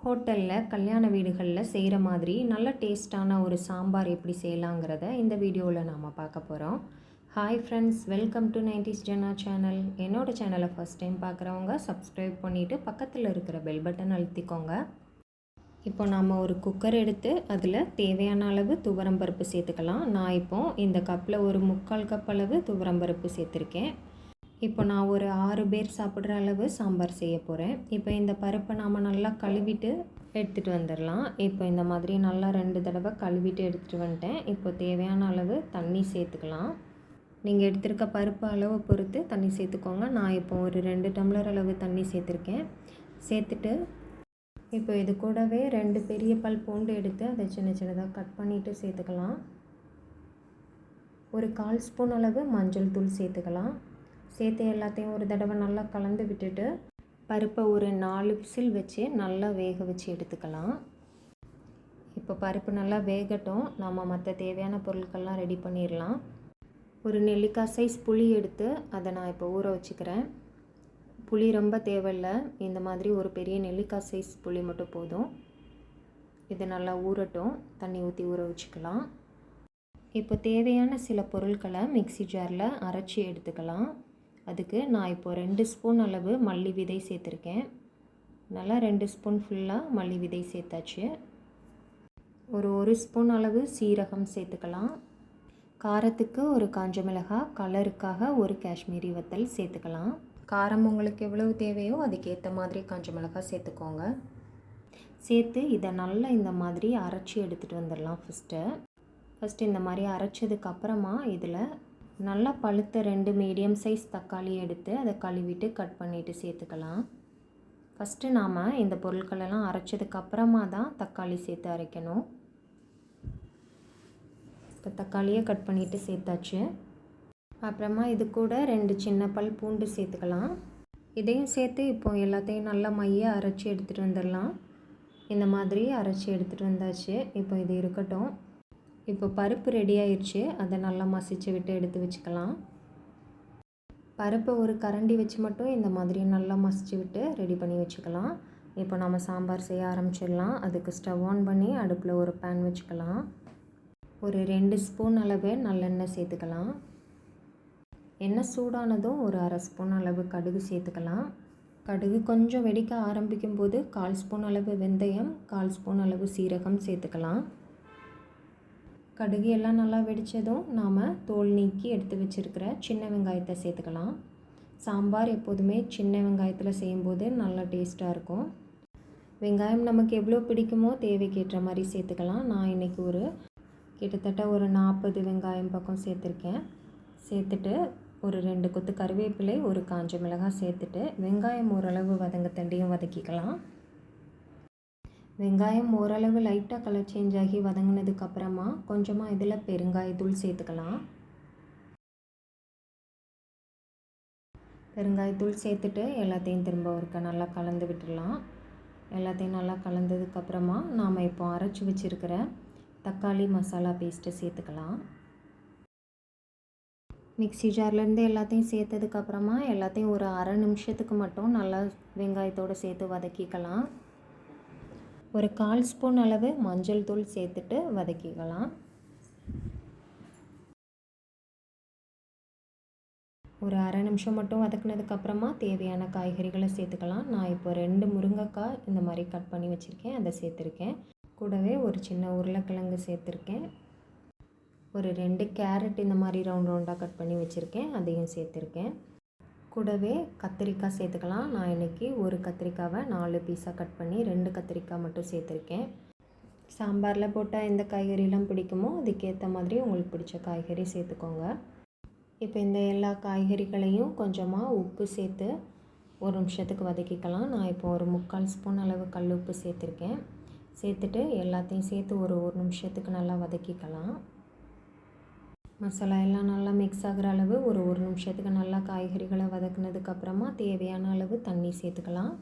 ஹோட்டலில் கல்யாண வீடுகளில் செய்கிற மாதிரி நல்ல டேஸ்ட்டான ஒரு சாம்பார் எப்படி செய்யலாங்கிறத இந்த வீடியோவில் நாம் பார்க்க போகிறோம். Hi friends, welcome to 90s Jana channel. என்னோடய சேனலை ஃபஸ்ட் டைம் பார்க்குறவங்க சப்ஸ்கிரைப் பண்ணிவிட்டு பக்கத்தில் இருக்கிற பெல் பட்டன் அழுத்திக்கோங்க. இப்போ நாம் ஒரு குக்கர் எடுத்து அதில் தேவையான அளவு துவரம்பருப்பு சேர்த்துக்கலாம். நான் இப்போது இந்த கப்பில் ஒரு 3/4 கப் அளவு துவரம்பருப்பு சேர்த்துருக்கேன். இப்போ நான் ஒரு 6 பேர் சாப்பிட்ற அளவு சாம்பார் செய்ய போகிறேன். இப்போ இந்த பருப்பை நாம் நல்லா கழுவிட்டு எடுத்துகிட்டு வந்துடலாம். இப்போ இந்த மாதிரி நல்லா 2 தடவை கழுவிட்டு எடுத்துகிட்டு வந்துட்டேன். இப்போ தேவையான அளவு தண்ணி சேர்த்துக்கலாம். நீங்கள் எடுத்துருக்க பருப்பு அளவு பொறுத்து தண்ணி சேர்த்துக்கோங்க. நான் இப்போ ஒரு 2 டம்ளர் அளவு தண்ணி சேர்த்துருக்கேன். சேர்த்துட்டு இப்போ இது கூடவே 2 பெரிய பல் பூண்டு எடுத்து அதை சின்ன சின்னதாக கட் பண்ணிவிட்டு சேர்த்துக்கலாம். ஒரு 1/4 ஸ்பூன் அளவு மஞ்சள் தூள் சேர்த்துக்கலாம். சேர்த்து எல்லாத்தையும் ஒரு தடவை நல்லா கலந்து விட்டுட்டு பருப்பை ஒரு 4 விசில் வச்சு நல்லா வேக வச்சு எடுத்துக்கலாம். இப்போ பருப்பு நல்லா வேகட்டும், நம்ம மற்ற தேவையான பொருட்கள்லாம் ரெடி பண்ணிடலாம். ஒரு நெல்லிக்காய் சைஸ் புளி எடுத்து அதை நான் இப்போ ஊற வச்சுக்கிறேன். புளி ரொம்ப தேவையில்லை, இந்த மாதிரி ஒரு பெரிய நெல்லிக்காய் சைஸ் புளி மட்டும் போதும். இது நல்லா ஊறட்டும், தண்ணி ஊற்றி ஊற வச்சுக்கலாம். இப்போ தேவையான சில பொருட்களை மிக்ஸி ஜாரில் அரைச்சி எடுத்துக்கலாம். அதுக்கு நான் இப்போ 2 ஸ்பூன் அளவு மல்லி விதை சேர்த்துருக்கேன். நல்லா 2 ஸ்பூன் ஃபுல்லாக மல்லி விதை சேர்த்தாச்சு. ஒரு ஸ்பூன் அளவு சீரகம் சேர்த்துக்கலாம். காரத்துக்கு ஒரு காஞ்ச மிளகாய், கலருக்காக ஒரு காஷ்மீரி வத்தல் சேர்த்துக்கலாம். காரம் உங்களுக்கு எவ்வளவு தேவையோ அதுக்கேற்ற மாதிரி காஞ்ச மிளகாய் சேர்த்துக்கோங்க. சேர்த்து இதை நல்லா இந்த மாதிரி அரைச்சி எடுத்துகிட்டு வந்துடலாம். ஃபஸ்ட்டு இந்த மாதிரி அரைச்சதுக்கப்புறமா இதில் நல்லா பழுத்த 2 மீடியம் சைஸ் தக்காளி எடுத்து அதை கழுவிட்டு கட் பண்ணிவிட்டு சேர்த்துக்கலாம். ஃபஸ்ட்டு நாம் இந்த பொருட்களெல்லாம் அரைச்சதுக்கப்புறமா தான் தக்காளி சேர்த்து அரைக்கணும். இப்போ தக்காளியை கட் பண்ணிவிட்டு சேர்த்தாச்சு. அப்புறமா இது கூட 2 சின்ன பல் பூண்டு சேர்த்துக்கலாம். இதையும் சேர்த்து இப்போ எல்லாத்தையும் நல்லா மைய அரைச்சி எடுத்துகிட்டு வந்துடலாம். இந்த மாதிரி அரைச்சி எடுத்துகிட்டு வந்தாச்சு. இப்போ இது இருக்கட்டும். இப்போ பருப்பு ரெடி ஆயிடுச்சு, அதை நல்லா மசிச்சு விட்டு எடுத்து வச்சுக்கலாம். பருப்பை ஒரு கரண்டி வச்சு மட்டும் இந்த மாதிரி நல்லா மசிச்சு விட்டு ரெடி பண்ணி வச்சுக்கலாம். இப்போ நம்ம சாம்பார் செய்ய ஆரம்பிச்சிடலாம். அதுக்கு ஸ்டவ் ஆன் பண்ணி அடுப்பில் ஒரு பேன் வச்சுக்கலாம். ஒரு 2 ஸ்பூன் அளவு நல்லெண்ணெய் சேர்த்துக்கலாம். எண்ணெய் சூடானதும் ஒரு 1/2 ஸ்பூன் அளவு கடுகு சேர்த்துக்கலாம். கடுகு கொஞ்சம் வெடிக்க ஆரம்பிக்கும் போது 1/4 ஸ்பூன் அளவு வெந்தயம், 1/4 ஸ்பூன் அளவு சீரகம் சேர்த்துக்கலாம். கடுகு எல்லாம் நல்லா வெடித்ததும் நாம் தோல் நீக்கி எடுத்து வச்சுருக்கிற சின்ன வெங்காயத்தை சேர்த்துக்கலாம். சாம்பார் எப்போதுமே சின்ன வெங்காயத்தில் செய்யும்போது நல்லா டேஸ்ட்டாக இருக்கும். வெங்காயம் நமக்கு எவ்வளோ பிடிக்குமோ தேவைக்கேற்ற மாதிரி சேர்த்துக்கலாம். நான் இன்றைக்கி கிட்டத்தட்ட ஒரு 40 வெங்காயம் பக்கம் சேர்த்துருக்கேன். சேர்த்துட்டு ஒரு 2 கொத்து கருவேப்பிலை, ஒரு காஞ்ச மிளகாய் சேர்த்துட்டு வெங்காயம் ஓரளவு வதங்கத்தண்டியும் வதக்கிக்கலாம். வெங்காயம் ஓரளவு லைட்டாக கலர் சேஞ்ச் ஆகி வதங்கினதுக்கப்புறமா கொஞ்சமாக இதில் பெருங்காயத்தூள் சேர்த்துக்கலாம். பெருங்காயத்தூள் சேர்த்துட்டு எல்லாத்தையும் திரும்ப ஒருக்க நல்லா கலந்து விட்டுடலாம். எல்லாத்தையும் நல்லா கலந்ததுக்கப்புறமா நாம் இப்போ அரைச்சி வச்சுருக்கிற தக்காளி மசாலா பேஸ்ட்டை சேர்த்துக்கலாம். மிக்ஸி ஜார்லேருந்து எல்லாத்தையும் சேர்த்ததுக்கப்புறமா எல்லாத்தையும் ஒரு 1/2 நிமிஷத்துக்கு மட்டும் நல்லா வெங்காயத்தோடு சேர்த்து வதக்கிக்கலாம். ஒரு 1/4 ஸ்பூன் அளவு மஞ்சள் தூள் சேர்த்துட்டு வதக்கிக்கலாம். ஒரு 1/2 நிமிஷம் மட்டும் வதக்குனதுக்கப்புறமா தேவையான காய்கறிகளை சேர்த்துக்கலாம். நான் இப்போ 2 முருங்கைக்காய் இந்த மாதிரி கட் பண்ணி வச்சுருக்கேன், அதை சேர்த்துருக்கேன். கூடவே ஒரு சின்ன உருளைக்கிழங்கு சேர்த்துருக்கேன். ஒரு 2 கேரட் இந்த மாதிரி ரவுண்டாக கட் பண்ணி வச்சுருக்கேன், அதையும் சேர்த்துருக்கேன். கூடவே கத்திரிக்காய் சேர்த்துக்கலாம். நான் இன்றைக்கி ஒரு கத்திரிக்காவை 4 பீஸாக கட் பண்ணி 2 கத்திரிக்காய் மட்டும் சேர்த்துருக்கேன். சாம்பாரில் போட்டால் எந்த காய்கறிலாம் பிடிக்குமோ அதுக்கேற்ற மாதிரி உங்களுக்கு பிடிச்ச காய்கறி சேர்த்துக்கோங்க. இப்போ இந்த எல்லா காய்கறிகளையும் கொஞ்சமாக உப்பு சேர்த்து 1 நிமிஷத்துக்கு வதக்கிக்கலாம். நான் இப்போ ஒரு 3/4 ஸ்பூன் அளவு கல் உப்பு சேர்த்துருக்கேன். சேர்த்துட்டு எல்லாத்தையும் சேர்த்து ஒரு நிமிஷத்துக்கு நல்லா வதக்கிக்கலாம். மசாலா எல்லாம் நல்லா மிக்ஸ் ஆகிற அளவு ஒரு நிமிஷத்துக்கு நல்லா காய்கறிகளை வதக்குனதுக்கப்புறமா தேவையான அளவு தண்ணி சேர்த்துக்கலாம்.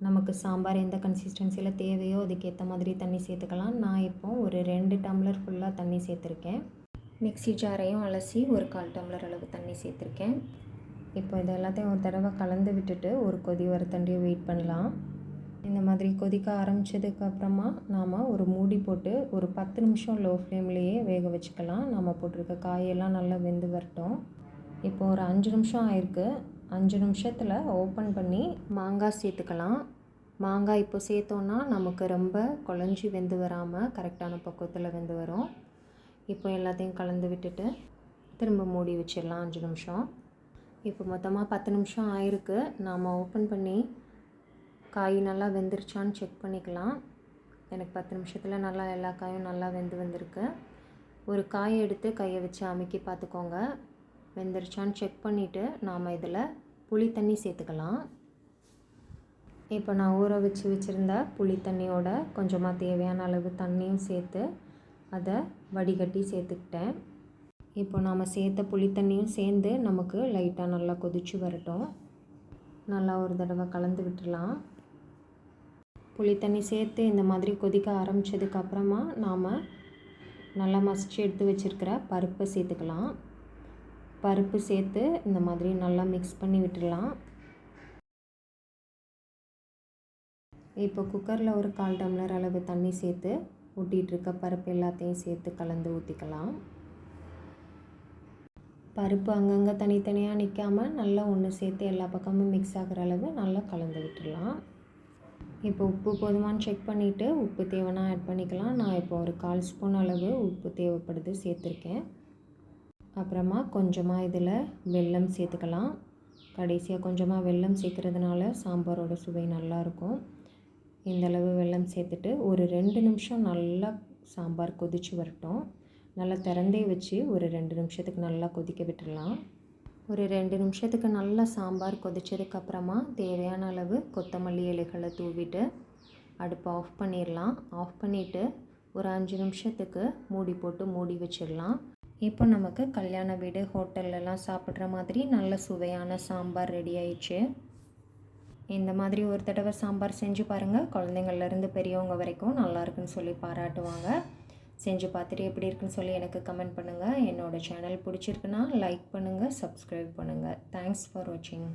நமக்கு சாம்பார் எந்த கன்சிஸ்டன்சியில் தேவையோ அதுக்கேற்ற மாதிரி தண்ணி சேர்த்துக்கலாம். நான் இப்போ ஒரு 2 டம்ளர் ஃபுல்லாக தண்ணி சேர்த்துருக்கேன். மிக்ஸி ஜாரையும் அலசி ஒரு 1/4 டம்ளர் அளவு தண்ணி சேர்த்துருக்கேன். இப்போ இது எல்லாத்தையும் ஒரு தடவை கலந்து விட்டுட்டு ஒரு கொதி வரத்தண்டியை வெயிட் பண்ணலாம். இந்த மாதிரி கொதிக்க ஆரம்பித்ததுக்கப்புறமா நாம் ஒரு மூடி போட்டு ஒரு 10 நிமிஷம் லோ ஃப்ளேம்லேயே வேக வச்சுக்கலாம். நம்ம போட்டிருக்க காயெல்லாம் நல்லா வெந்து வரட்டும். இப்போ ஒரு 5 நிமிஷம் ஆயிருக்கு. 5 நிமிஷத்தில் ஓப்பன் பண்ணி மாங்காய் சேர்த்துக்கலாம். மாங்காய் இப்போ சேர்த்தோன்னா நமக்கு ரொம்ப குழஞ்சி வெந்து வராமல் கரெக்டான பக்குவத்தில் வெந்து வரும். இப்போ எல்லாத்தையும் கலந்து விட்டுட்டு திரும்ப மூடி வச்சிடலாம் 5 நிமிஷம். இப்போ மொத்தமாக 10 நிமிஷம் ஆயிருக்கு. நாம் ஓப்பன் பண்ணி காய் நல்லா வெந்துருச்சான்னு செக் பண்ணிக்கலாம். எனக்கு 10 நிமிஷத்தில் நல்லா எல்லா காயும் நல்லா வெந்து வந்திருக்கு. ஒரு காயை எடுத்து கையை வச்சு அமுக்கி பார்த்துக்கோங்க. வெந்துருச்சான்னு செக் பண்ணிவிட்டு நாம் இதில் புளி தண்ணி சேர்த்துக்கலாம். இப்போ நான் ஊற வச்சுருந்த புளி தண்ணியோட கொஞ்சமாக தேவையான அளவு தண்ணியும் சேர்த்து அதை வடிகட்டி சேர்த்துக்கிட்டேன். இப்போ நாம் சேர்த்த புளி தண்ணியும் சேர்ந்து நமக்கு லைட்டாக நல்லா கொதித்து வரட்டும். நல்லா ஒரு தடவை கலந்து விட்டுடலாம். புளி தண்ணி சேர்த்து இந்த மாதிரி கொதிக்க ஆரம்பித்ததுக்கப்புறமா நாம் நல்லா மசிச்சு எடுத்து வச்சுருக்கிற பருப்பை சேர்த்துக்கலாம். பருப்பு சேர்த்து இந்த மாதிரி நல்லா மிக்ஸ் பண்ணி விட்டுடலாம். இப்போ குக்கரில் ஒரு 1/4 டம்ளர் அளவு தண்ணி சேர்த்து ஊட்டிகிட்ருக்க பருப்பு எல்லாத்தையும் சேர்த்து கலந்து ஊற்றிக்கலாம். பருப்பு அங்கங்கே தனித்தனியாக நிற்காமல் நல்லா ஒன்று சேர்த்து எல்லா பக்கமும் மிக்ஸ் ஆகிற அளவு நல்லா கலந்து விட்டுடலாம். இப்போ உப்பு போதுமானு செக் பண்ணிவிட்டு உப்பு தேவைன்னா ஆட் பண்ணிக்கலாம். நான் இப்போ ஒரு 1/4 ஸ்பூன் அளவு உப்பு தேவைப்படுது சேர்த்துருக்கேன். அப்புறமா கொஞ்சமாக இதில் வெல்லம் சேர்த்துக்கலாம். கடைசியாக கொஞ்சமாக வெல்லம் சேர்க்குறதுனால சாம்பாரோட சுவை நல்லாயிருக்கும். இந்தளவு வெல்லம் சேர்த்துட்டு ஒரு 2 நிமிஷம் நல்லா சாம்பார் கொதித்து வரட்டும். நல்லா திறந்தே வச்சு ஒரு 2 நிமிஷத்துக்கு நல்லா கொதிக்க விட்டுடலாம். ஒரு 2 நிமிஷத்துக்கு நல்லா சாம்பார் கொதித்ததுக்கப்புறமா தேவையான அளவு கொத்தமல்லி இலைகளை தூவிட்டு அடுப்பை ஆஃப் பண்ணிடலாம். ஆஃப் பண்ணிவிட்டு ஒரு 5 நிமிஷத்துக்கு மூடி போட்டு மூடி வச்சிடலாம். இப்போ நமக்கு கல்யாண வீடு ஹோட்டல்லலாம் சாப்பிட்ற மாதிரி நல்ல சுவையான சாம்பார் ரெடி ஆயிடுச்சு. இந்த மாதிரி ஒரு தடவை சாம்பார் செஞ்சு பாருங்கள். குழந்தைங்கள்லேருந்து பெரியவங்க வரைக்கும் நல்லாயிருக்குன்னு சொல்லி பாராட்டுவாங்க. செஞ்சு பார்த்துட்டு எப்படி இருக்குன்னு சொல்லி எனக்கு கமெண்ட் பண்ணுங்கள். என்னோடய சேனல் பிடிச்சிருக்குன்னா லைக் பண்ணுங்கள், சப்ஸ்கிரைப் பண்ணுங்கள். தேங்க்ஸ் ஃபார் வாட்சிங்.